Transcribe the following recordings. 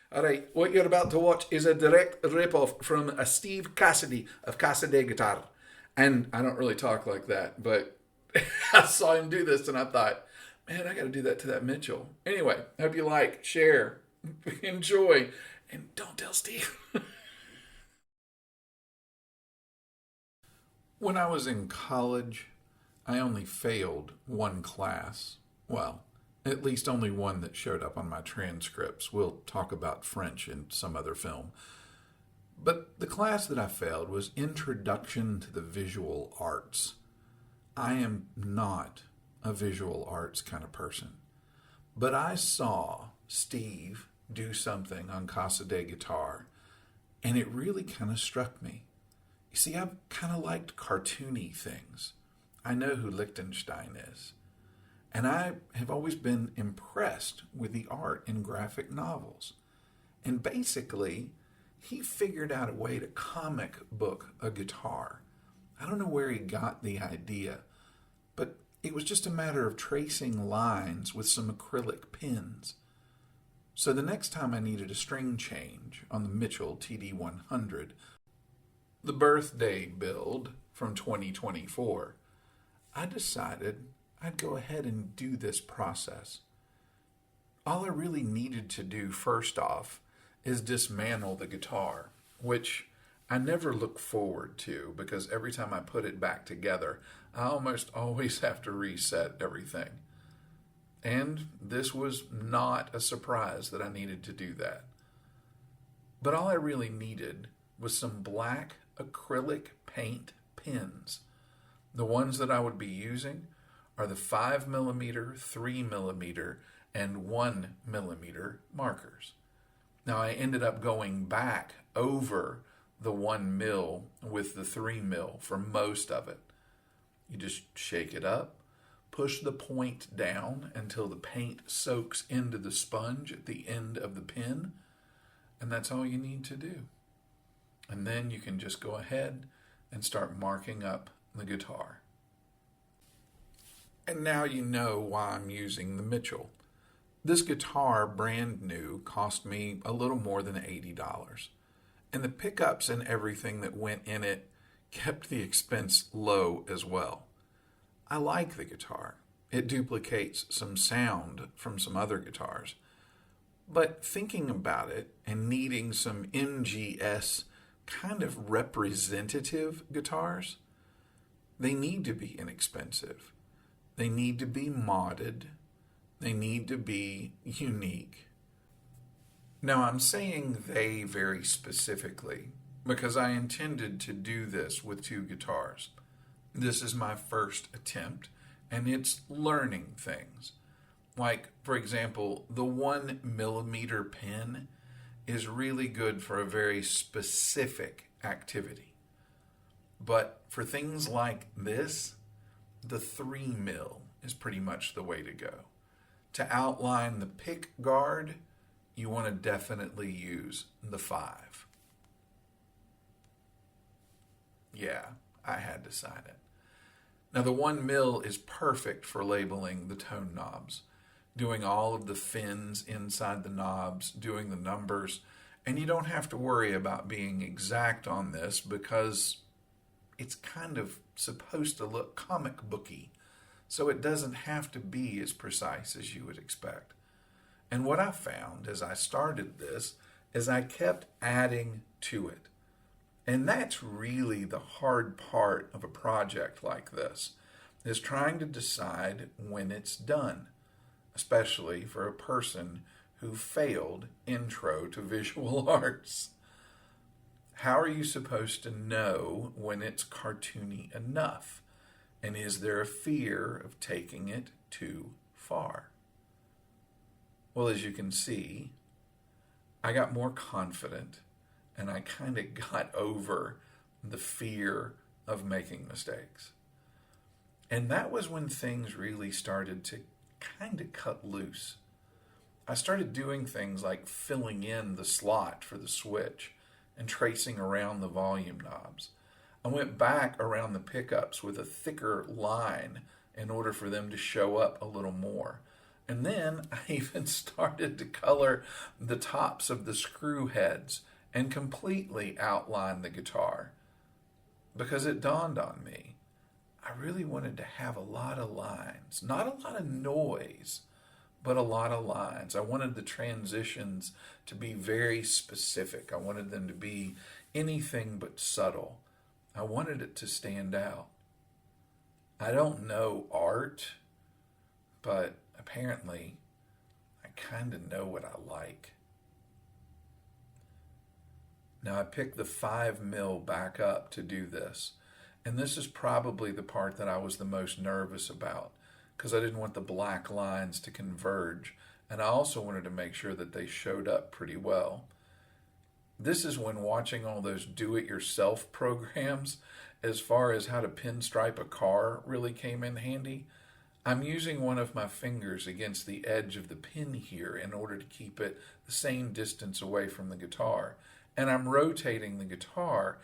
All right, what you're about to watch is a direct rip-off from a Steve Cassidy of Cassidy Guitar. And I don't really talk like that, but I saw him do this and I thought, man, I got to do that to that Mitchell. Anyway, hope you like, share, enjoy, and don't tell Steve. When I was in college, I only failed one class. Well, at least only one that showed up on my transcripts. We'll talk about French in some other film. But the class that I failed was Introduction to the Visual Arts. I am not a visual arts kind of person. But I saw Steve do something on Casa de Guitar, and it really kind of struck me. You see, I've kind of liked cartoony things. I know who Liechtenstein is. And I have always been impressed with the art in graphic novels. And basically, he figured out a way to comic book a guitar. I don't know where he got the idea, but it was just a matter of tracing lines with some acrylic pens. So the next time I needed a string change on the Mitchell TD100, the birthday build from 2024, I decided I'd go ahead and do this process. All I really needed to do first off is dismantle the guitar, which I never look forward to because every time I put it back together, I almost always have to reset everything. And this was not a surprise that I needed to do that. But all I really needed was some black acrylic paint pens. The ones that I would be using are the 5mm, 3mm, and 1mm markers. Now I ended up going back over the 1mm with the 3mm for most of it. You just shake it up, push the point down until the paint soaks into the sponge at the end of the pen, and that's all you need to do. And then you can just go ahead and start marking up the guitar. And now you know why I'm using the Mitchell. This guitar, brand new, cost me a little more than $80. And the pickups and everything that went in it kept the expense low as well. I like the guitar. It duplicates some sound from some other guitars. But thinking about it and needing some MGS kind of representative guitars, they need to be inexpensive. They need to be modded. They need to be unique. Now, I'm saying they very specifically because I intended to do this with two guitars. This is my first attempt, and it's learning things. Like, for example, the 1mm pen is really good for a very specific activity. But for things like this, the 3mm is pretty much the way to go. To outline the pick guard, you want to definitely use the 5. Yeah, I had to sign it. Now the 1mm is perfect for labeling the tone knobs, doing all of the fins inside the knobs, doing the numbers, and you don't have to worry about being exact on this because it's kind of supposed to look comic booky, so it doesn't have to be as precise as you would expect. And what I found as I started this is I kept adding to it. And that's really the hard part of a project like this, is trying to decide when it's done, especially for a person who failed Intro to Visual Arts. How are you supposed to know when it's cartoony enough? And is there a fear of taking it too far? Well, as you can see, I got more confident and I kind of got over the fear of making mistakes. And that was when things really started to kind of cut loose. I started doing things like filling in the slot for the switch and tracing around the volume knobs. I went back around the pickups with a thicker line in order for them to show up a little more. And then I even started to color the tops of the screw heads and completely outline the guitar because it dawned on me I really wanted to have a lot of lines, not a lot of noise, but a lot of lines. I wanted the transitions to be very specific. I wanted them to be anything but subtle. I wanted it to stand out. I don't know art, but apparently I kind of know what I like. Now I picked the 5mm back up to do this. And this is probably the part that I was the most nervous about because I didn't want the black lines to converge. And I also wanted to make sure that they showed up pretty well. This is when watching all those do-it-yourself programs, as far as how to pinstripe a car, really came in handy. I'm using one of my fingers against the edge of the pin here in order to keep it the same distance away from the guitar. And I'm rotating the guitar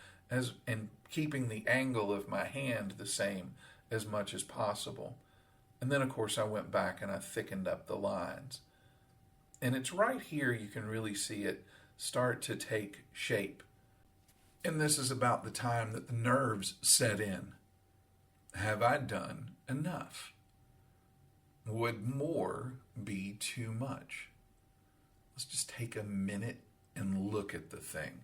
and keeping the angle of my hand the same as much as possible. And then, of course, I went back and I thickened up the lines. And it's right here you can really see it start to take shape. And this is about the time that the nerves set in. Have I done enough? Would more be too much? Let's just take a minute and look at the thing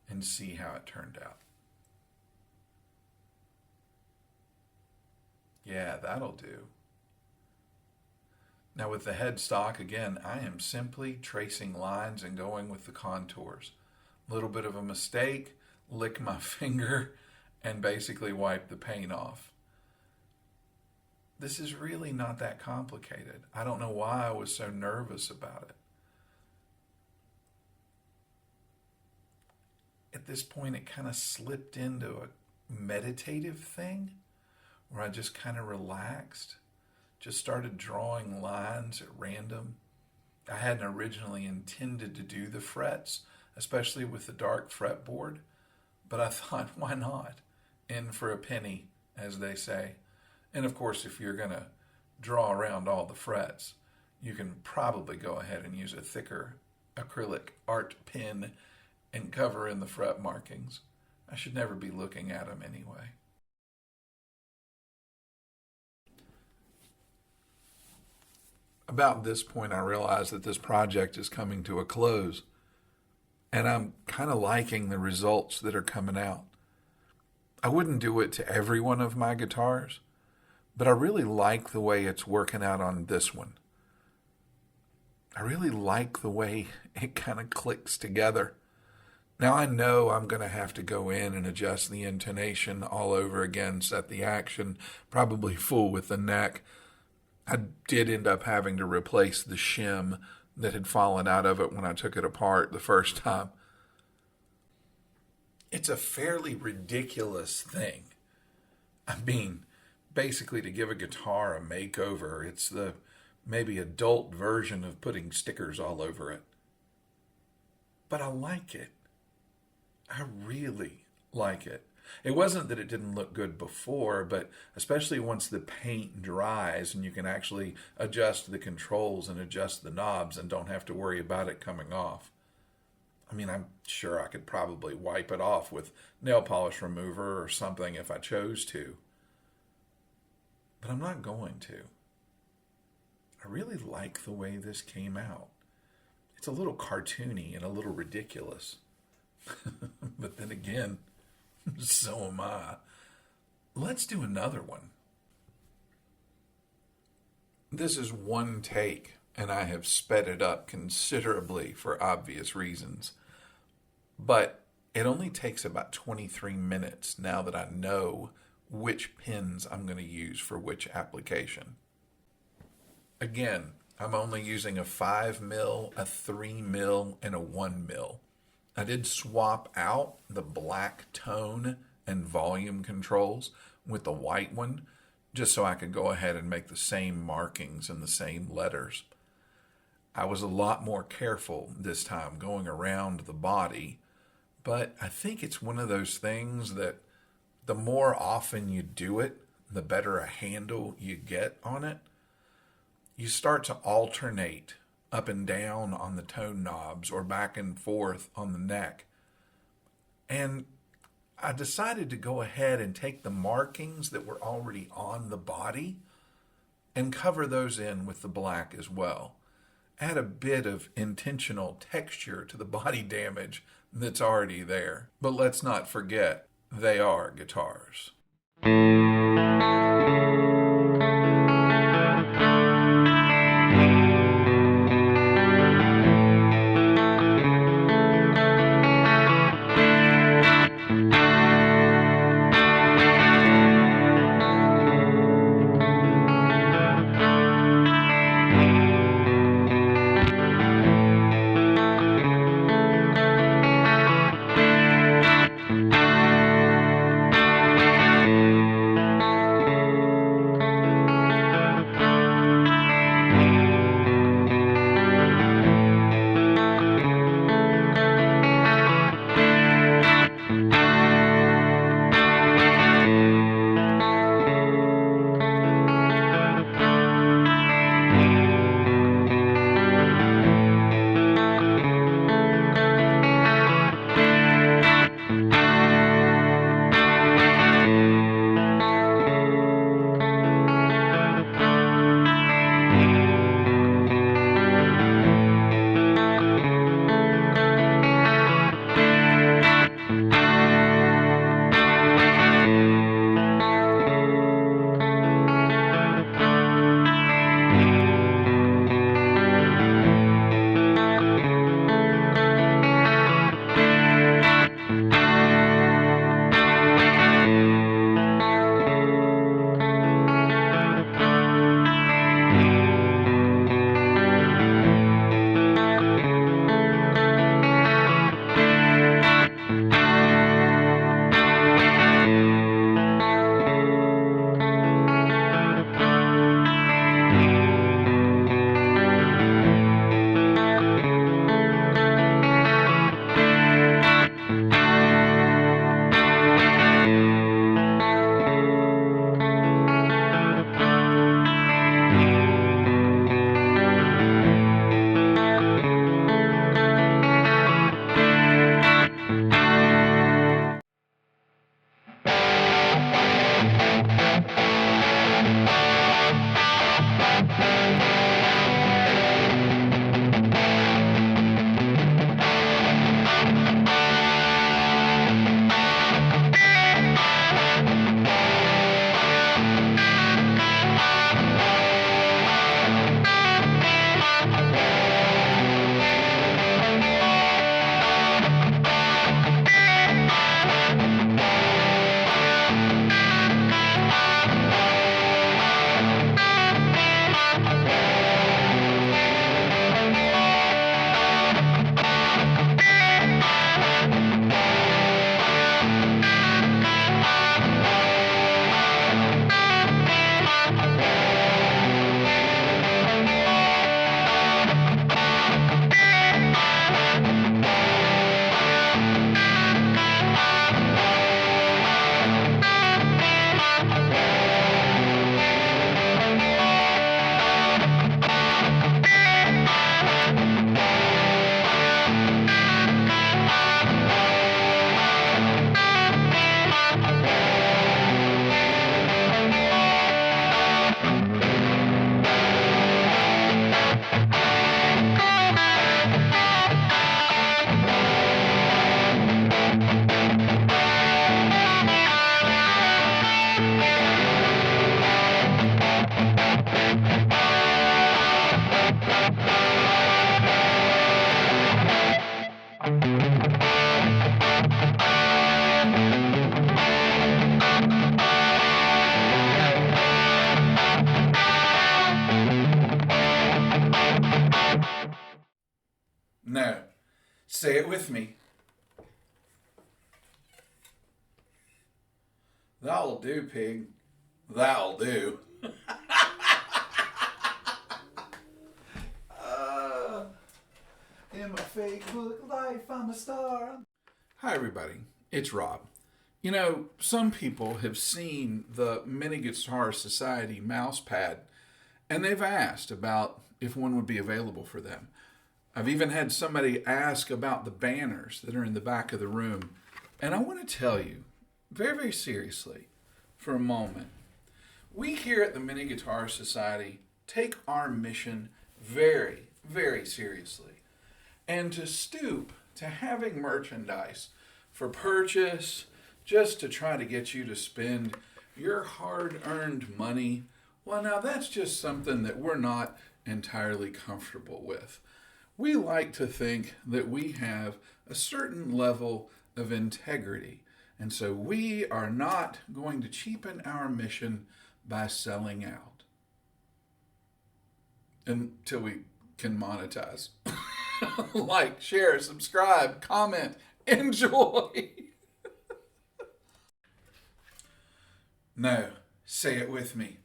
and see how it turned out. Yeah, that'll do. Now with the headstock, again, I am simply tracing lines and going with the contours. A little bit of a mistake, lick my finger, and basically wipe the paint off. This is really not that complicated. I don't know why I was so nervous about it. At this point, it kind of slipped into a meditative thing where I just kind of relaxed, just started drawing lines at random. I hadn't originally intended to do the frets, especially with the dark fretboard, but I thought, why not? In for a penny, as they say. And of course, if you're going to draw around all the frets, you can probably go ahead and use a thicker acrylic art pen and cover in the fret markings. I should never be looking at them anyway. About this point, I realized that this project is coming to a close, and I'm kind of liking the results that are coming out. I wouldn't do it to every one of my guitars, but I really like the way it's working out on this one. I really like the way it kind of clicks together. Now I know I'm going to have to go in and adjust the intonation all over again, set the action, probably fool with the neck. I did end up having to replace the shim that had fallen out of it when I took it apart the first time. It's a fairly ridiculous thing. I mean, basically to give a guitar a makeover, it's the maybe adult version of putting stickers all over it. But I like it. I really like it. It wasn't that it didn't look good before, but especially once the paint dries and you can actually adjust the controls and adjust the knobs and don't have to worry about it coming off. I mean, I'm sure I could probably wipe it off with nail polish remover or something if I chose to. But I'm not going to. I really like the way this came out. It's a little cartoony and a little ridiculous. But then again, so am I. Let's do another one. This is one take, and I have sped it up considerably for obvious reasons. But it only takes about 23 minutes now that I know which pins I'm going to use for which application. Again, I'm only using a 5mm, a 3mm, and a 1mm. I did swap out the black tone and volume controls with the white one just so I could go ahead and make the same markings and the same letters. I was a lot more careful this time going around the body, but I think it's one of those things that the more often you do it, the better a handle you get on it. you start to alternate up and down on the tone knobs or back and forth on the neck. And I decided to go ahead and take the markings that were already on the body and cover those in with the black as well. Add a bit of intentional texture to the body damage that's already there. But let's not forget, they are guitars. No. Say it with me. That'll do, pig. That'll do. In my fake book life, I'm a star. Hi, everybody. It's Rob. You know, some people have seen the Mini Guitar Society mouse pad, And they've asked about if one would be available for them. I've even had somebody ask about the banners that are in the back of the room. And I want to tell you, very, very seriously, for a moment, we here at the Mini Guitar Society take our mission very, very seriously. And to stoop to having merchandise for purchase, just to try to get you to spend your hard-earned money, well, now that's just something that we're not entirely comfortable with. We like to think that we have a certain level of integrity, and so we are not going to cheapen our mission by selling out until we can monetize. Like, share, subscribe, comment, enjoy. No, say it with me.